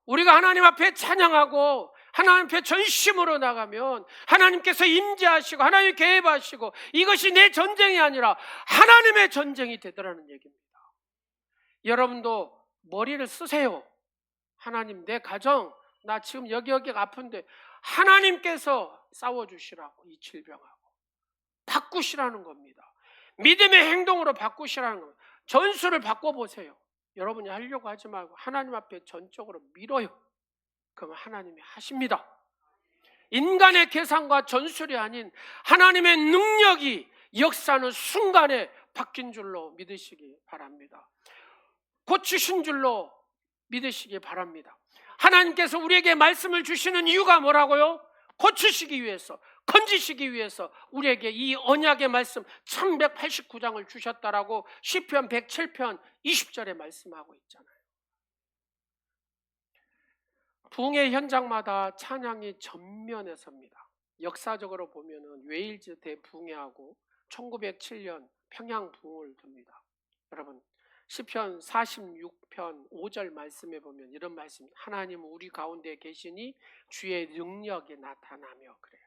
우리가 하나님 앞에 찬양하고 하나님 앞에 전심으로 나가면 하나님께서 임재하시고 하나님 개입하시고 이것이 내 전쟁이 아니라 하나님의 전쟁이 되더라는 얘기입니다. 여러분도 머리를 쓰세요. 하나님, 내 가정, 나 지금 여기가 아픈데 하나님께서 싸워주시라고, 이 질병하고 바꾸시라는 겁니다. 믿음의 행동으로 바꾸시라는 겁니다. 전술을 바꿔보세요. 여러분이 하려고 하지 말고 하나님 앞에 전적으로 밀어요. 그러면 하나님이 하십니다. 인간의 계산과 전술이 아닌 하나님의 능력이 역사하는 순간에 바뀐 줄로 믿으시기 바랍니다. 고치신 줄로 믿으시기 바랍니다. 하나님께서 우리에게 말씀을 주시는 이유가 뭐라고요? 고치시기 위해서, 건지시기 위해서 우리에게 이 언약의 말씀 1189장을 주셨다라고 시편 107편 20절에 말씀하고 있잖아요. 붕의 현장마다 찬양이 전면에 섭니다. 역사적으로 보면은 웨일즈 대붕해하고 1907년 평양 붕을 듭니다. 여러분, 시편 46편 5절 말씀에 보면 이런 말씀, 하나님은 우리 가운데 계시니 주의 능력이 나타나며, 그래요.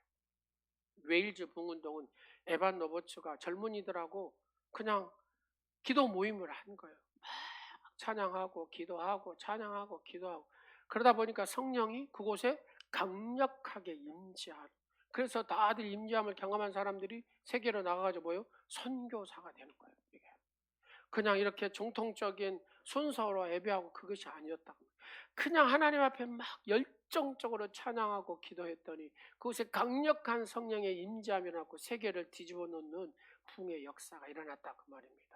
웨일즈 붕운동은 에반 로버츠가 젊은이들하고 그냥 기도 모임을 한 거예요. 막 찬양하고 기도하고 찬양하고 기도하고, 그러다 보니까 성령이 그곳에 강력하게 임재하는, 그래서 다들 임재함을 경험한 사람들이 세계로 나가가지고 뭐요? 선교사가 되는 거예요. 이게 그냥 이렇게 정통적인 순서로 예배하고 그것이 아니었다. 그냥 하나님 앞에 막 열정적으로 찬양하고 기도했더니 그곳에 강력한 성령의 임재함이 일어났고 세계를 뒤집어 놓는 부흥의 역사가 일어났다, 그 말입니다.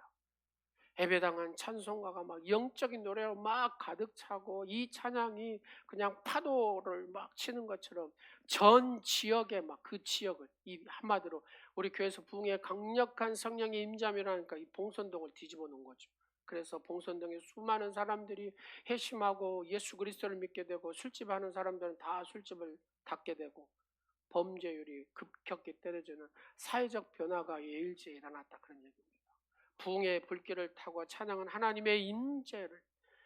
예배당은 찬송가가 막 영적인 노래로 막 가득 차고, 이 찬양이 그냥 파도를 막 치는 것처럼 전 지역에 막 그 지역을, 이 한마디로 우리 교회에서 부흥의 강력한 성령의 임재함이라니까 이 봉선동을 뒤집어 놓은 거죠. 그래서 봉선동에 수많은 사람들이 회심하고 예수 그리스도를 믿게 되고, 술집 하는 사람들은 다 술집을 닫게 되고, 범죄율이 급격히 떨어지는 사회적 변화가 예일지에 일어났다, 그런 얘기입니다. 부흥의 불길을 타고 찬양은 하나님의 임재를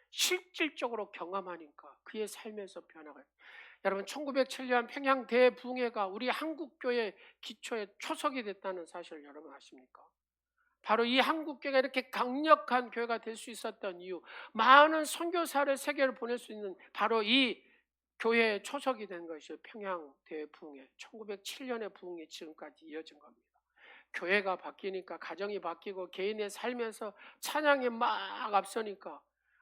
실질적으로 경험하니까 그의 삶에서 변화가. 여러분, 1907년 평양 대부흥회가 우리 한국교회 기초의 초석이 됐다는 사실을 여러분 아십니까? 바로 이 한국교회가 이렇게 강력한 교회가 될 수 있었던 이유, 많은 선교사를 세계를 보낼 수 있는 바로 이 교회의 초석이 된 것이 평양 대부흥회, 1907년의 부흥이 지금까지 이어진 겁니다. 교회가 바뀌니까, 가정이 바뀌고 개인의 삶에서 찬양이 막 앞서니까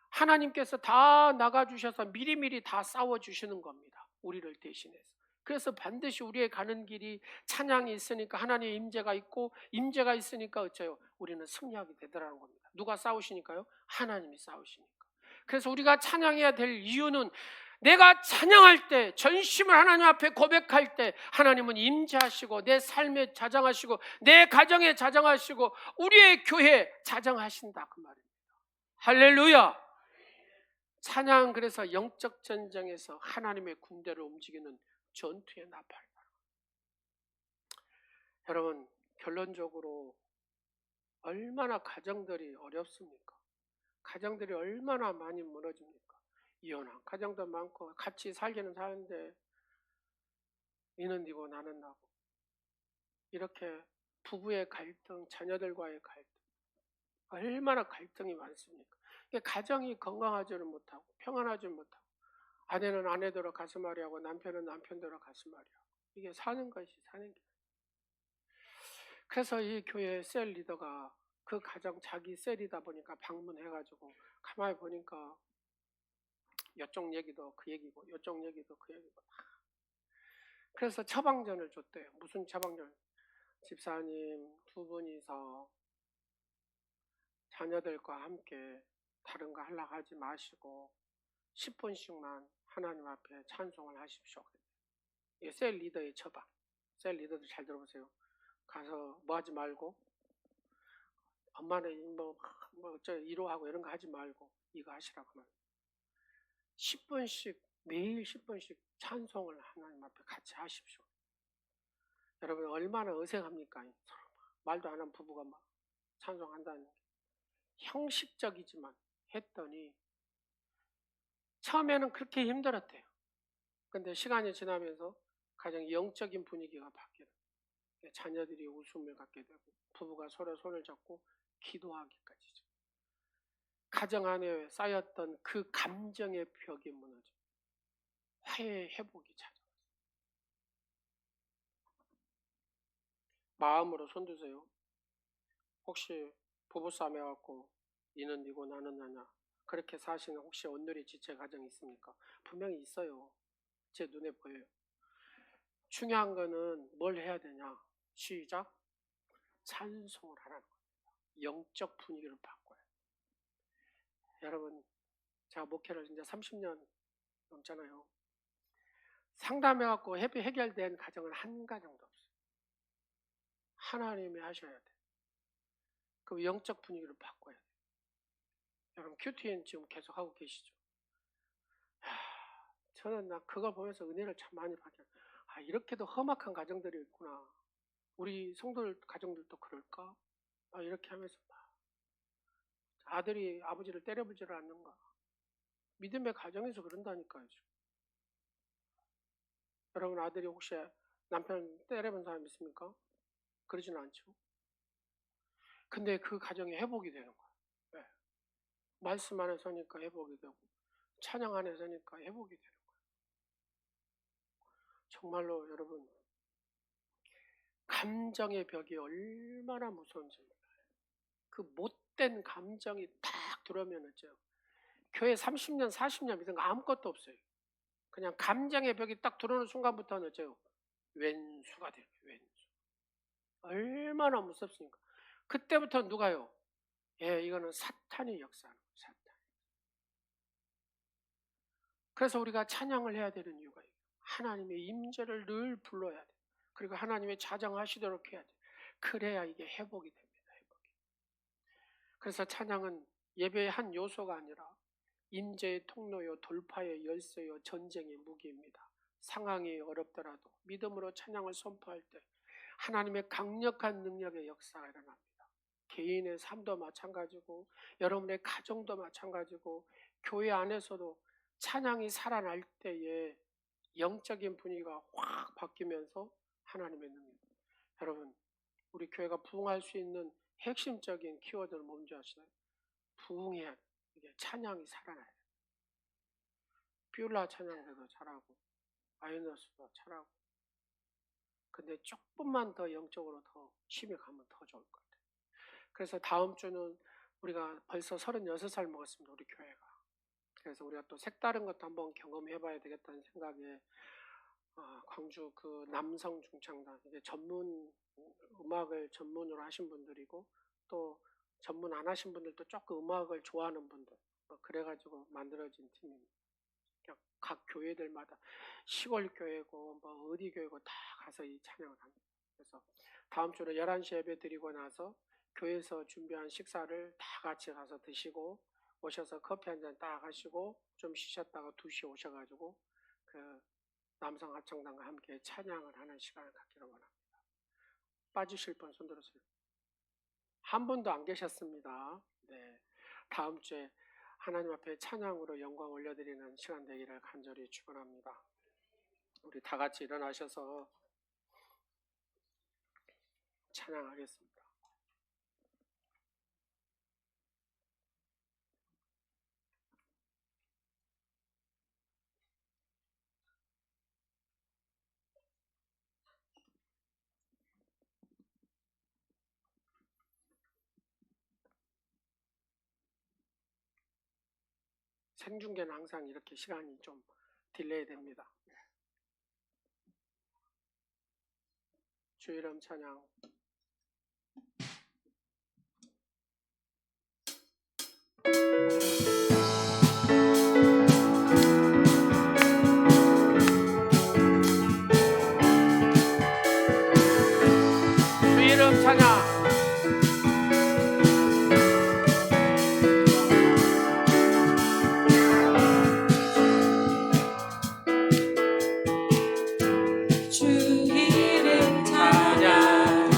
하나님께서 다 나가주셔서 미리미리 다 싸워주시는 겁니다, 우리를 대신해서. 그래서 반드시 우리의 가는 길이 찬양이 있으니까, 하나님의 임재가 있고, 임재가 있으니까 어째요? 우리는 승리하게 되더라는 겁니다. 누가 싸우시니까요? 하나님이 싸우시니까. 그래서 우리가 찬양해야 될 이유는, 내가 찬양할 때, 전심을 하나님 앞에 고백할 때 하나님은 임재하시고 내 삶에 자정하시고 내 가정에 자정하시고 우리의 교회에 자정하신다, 그 말입니다. 할렐루야. 찬양, 그래서 영적 전쟁에서 하나님의 군대를 움직이는 전투의 나팔. 여러분, 결론적으로 얼마나 가정들이 어렵습니까? 가정들이 얼마나 많이 무너집니까? 이혼한 가정도 많고, 같이 살기는 사는데 니는 니고 나는 나고, 이렇게 부부의 갈등, 자녀들과의 갈등, 얼마나 갈등이 많습니까? 가정이 건강하지를 못하고 평안하지 못하고, 아내는 아내대로 가슴앓이 하고 남편은 남편대로 가슴앓이 하고, 이게 사는 것이 사는 게. 그래서 이 교회 셀 리더가 그 가정 자기 셀이다 보니까 방문해가지고 가만히 보니까 이쪽 얘기도 그 얘기고 이쪽 얘기도 그 얘기고. 그래서 처방전을 줬대요. 무슨 처방전? 집사님 두 분이서 자녀들과 함께 다른 거 하려고 하지 마시고 10분씩만 하나님 앞에 찬송을 하십시오. 이게 셀 리더의 처방. 셀 리더들 잘 들어보세요. 가서 뭐 하지 말고, 엄마는 뭐 이로하고 이런 거 하지 말고 이거 하시라고 하면 10분씩, 매일 10분씩 찬송을 하나님 앞에 같이 하십시오. 여러분, 얼마나 어색합니까? 말도 안 하는 부부가 막 찬송한다는 게. 형식적이지만 했더니 처음에는 그렇게 힘들었대요. 근데 시간이 지나면서 가장 영적인 분위기가 바뀌는, 자녀들이 웃음을 갖게 되고 부부가 서로 손을 잡고 기도하기까지죠. 가정 안에 쌓였던 그 감정의 벽이 무너져 화해의 회복이 찾아왔어요. 마음으로 손드세요. 혹시 부부싸움 해갖고 니는 니고 나는 나냐 그렇게 사시는 혹시 온누리 지체 가정이 있습니까? 분명히 있어요. 제 눈에 보여요. 중요한 거는 뭘 해야 되냐? 시작. 찬송을 하라는 겁니다. 영적 분위기를 바꿔요. 여러분, 제가 목회를 이제 30년 넘잖아요. 상담해갖고 해결된 가정은 한 가정도 없어요. 하나님이 하셔야 돼. 그 영적 분위기를 바꿔야 돼. 여러분, 큐티엔 지금 계속 하고 계시죠? 저는 그걸 보면서 은혜를 참 많이 받아요. 이렇게도 험악한 가정들이 있구나. 우리 성도들 가정들도 그럴까? 이렇게 하면서 아들이 아버지를 때려보지를 않는가? 믿음의 가정에서 그런다니까요. 여러분 아들이 혹시 남편 때려본 사람 있습니까? 그러지는 않죠. 근데 그 가정이 회복이 되는 거예요. 네. 말씀 안에 서니까 회복이 되고 찬양 안에 서니까 회복이 되는 거예요. 정말로 여러분 감정의 벽이 얼마나 무서운지 그 못된 감정이 딱 들어오면 어째요? 교회 30년 40년 믿은 거 아무것도 없어요. 그냥 감정의 벽이 딱 들어오는 순간부터는 어째요? 왼수가 돼요. 왼수. 얼마나 무섭습니까? 그때부터 누가요? 예, 이거는 사탄이 역사하는 거예요. 사탄. 그래서 우리가 찬양을 해야 되는 이유가 있어요. 하나님의 임재를 늘 불러야 돼요. 그리고 하나님의 자정하시도록 해야 돼요. 그래야 이게 회복이 됩니다. 회복이. 그래서 찬양은 예배의 한 요소가 아니라 임재의 통로요, 돌파의 열쇠요, 전쟁의 무기입니다. 상황이 어렵더라도 믿음으로 찬양을 선포할 때 하나님의 강력한 능력의 역사가 일어납니다. 개인의 삶도 마찬가지고 여러분의 가정도 마찬가지고 교회 안에서도 찬양이 살아날 때에 영적인 분위기가 확 바뀌면서 하나님의 능력. 여러분 우리 교회가 부흥할 수 있는 핵심적인 키워드는 뭔지 아시나요? 부흥해야 돼요. 이게 찬양이 살아나요. 뷰라 찬양대도 잘하고 아이너스도 잘하고 근데 조금만 더 영적으로 더 힘이 가면 더 좋을 것 같아요. 그래서 다음 주는 우리가 벌써 36살 먹었습니다. 우리 교회가. 그래서 우리가 또 색다른 것도 한번 경험해 봐야 되겠다는 생각에 광주 그 남성 중창단 이게 전문 음악을 전문으로 하신 분들이고 또 전문 안 하신 분들도 조금 음악을 좋아하는 분들 그래가지고 만들어진 팀입니다. 각 교회들마다 시골 교회고 뭐 어디 교회고 다 가서 이 찬양을 합니다. 그래서 다음 주는 11시 예배 드리고 나서 교회에서 준비한 식사를 다 같이 가서 드시고 오셔서 커피 한 잔 딱 하시고 좀 쉬셨다가 2시에 오셔가지고 그 남성 합창단과 함께 찬양을 하는 시간을 갖기를 원합니다. 빠지실 분 손 들으세요. 한 분도 안 계셨습니다. 네, 다음 주에 하나님 앞에 찬양으로 영광 올려드리는 시간 되기를 간절히 축원합니다. 우리 다 같이 일어나셔서 찬양하겠습니다. 생중계는 항상 이렇게 시간이 좀 딜레이 됩니다. 주 이름 찬양. 주 이름 찬양. 주 이름 찬양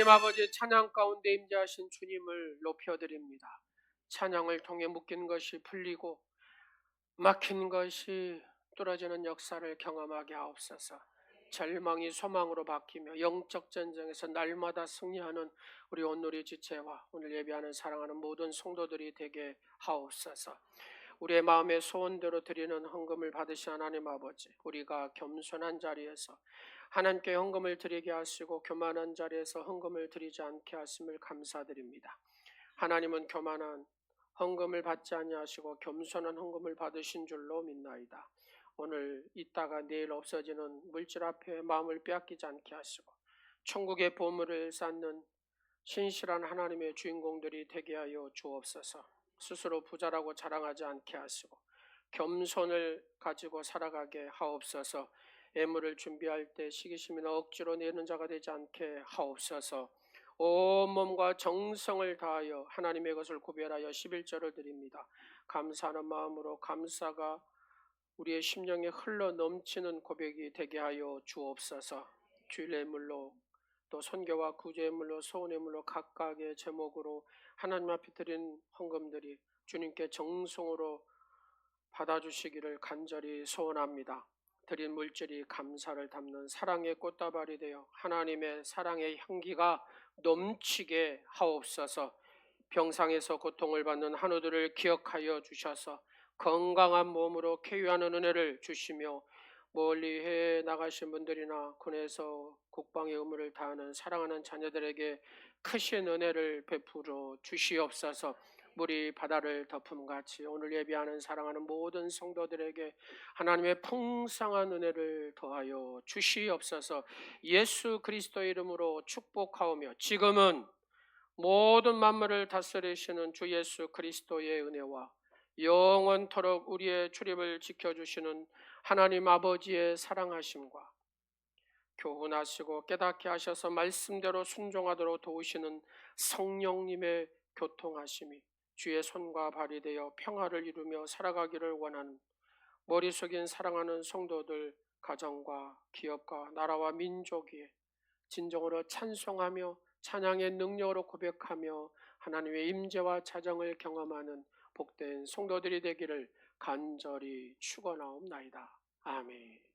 아버지, 찬양 가운데 임재하신 주님을 높여드립니다. 찬양을 통해 묶인 것이 풀리고 막힌 것이 뚫어지는 역사를 경험하게 하옵소서. 절망이 소망으로 바뀌며 영적 전쟁에서 날마다 승리하는 우리 온누리 지체와 오늘 예배하는 사랑하는 모든 성도들이 되게 하옵소서. 우리의 마음의 소원대로 드리는 헌금을 받으신 하나님 아버지, 우리가 겸손한 자리에서 하나님께 헌금을 드리게 하시고 교만한 자리에서 헌금을 드리지 않게 하심을 감사드립니다. 하나님은 교만한 헌금을 받지 아니하시고 겸손한 헌금을 받으신 줄로 믿나이다. 오늘 있다가 내일 없어지는 물질 앞에 마음을 빼앗기지 않게 하시고 천국의 보물을 쌓는 신실한 하나님의 주인공들이 되게 하여 주옵소서. 스스로 부자라고 자랑하지 않게 하시고 겸손을 가지고 살아가게 하옵소서. 예물을 준비할 때 시기심이나 억지로 내는 자가 되지 않게 하옵소서. 온 몸과 정성을 다하여 하나님의 것을 구별하여 11절을 드립니다. 감사하는 마음으로 감사가 우리의 심령에 흘러 넘치는 고백이 되게 하여 주옵소서. 주일의 물로 또 선교와 구제의 물로 소원의 물로 각각의 제목으로 하나님 앞에 드린 헌금들이 주님께 정성으로 받아주시기를 간절히 소원합니다. 드린 물질이 감사를 담는 사랑의 꽃다발이 되어 하나님의 사랑의 향기가 넘치게 하옵소서. 병상에서 고통을 받는 한우들을 기억하여 주셔서 건강한 몸으로 쾌유하는 은혜를 주시며 멀리 해외에 나가신 분들이나 군에서 국방의 의무를 다하는 사랑하는 자녀들에게 크신 은혜를 베풀어 주시옵소서. 물이 바다를 덮음같이 오늘 예배하는 사랑하는 모든 성도들에게 하나님의 풍성한 은혜를 더하여 주시옵소서. 예수 그리스도의 이름으로 축복하오며 지금은 모든 만물을 다스리시는 주 예수 그리스도의 은혜와 영원토록 우리의 출입을 지켜주시는 하나님 아버지의 사랑하심과 교훈하시고 깨닫게 하셔서 말씀대로 순종하도록 도우시는 성령님의 교통하심이 주의 손과 발이 되어 평화를 이루며 살아가기를 원하는 머리 숙인 사랑하는 성도들 가정과 기업과 나라와 민족이 진정으로 찬송하며 찬양의 능력으로 고백하며 하나님의 임재와 자정을 경험하는 복된 성도들이 되기를 간절히 축원하옵나이다. 아멘.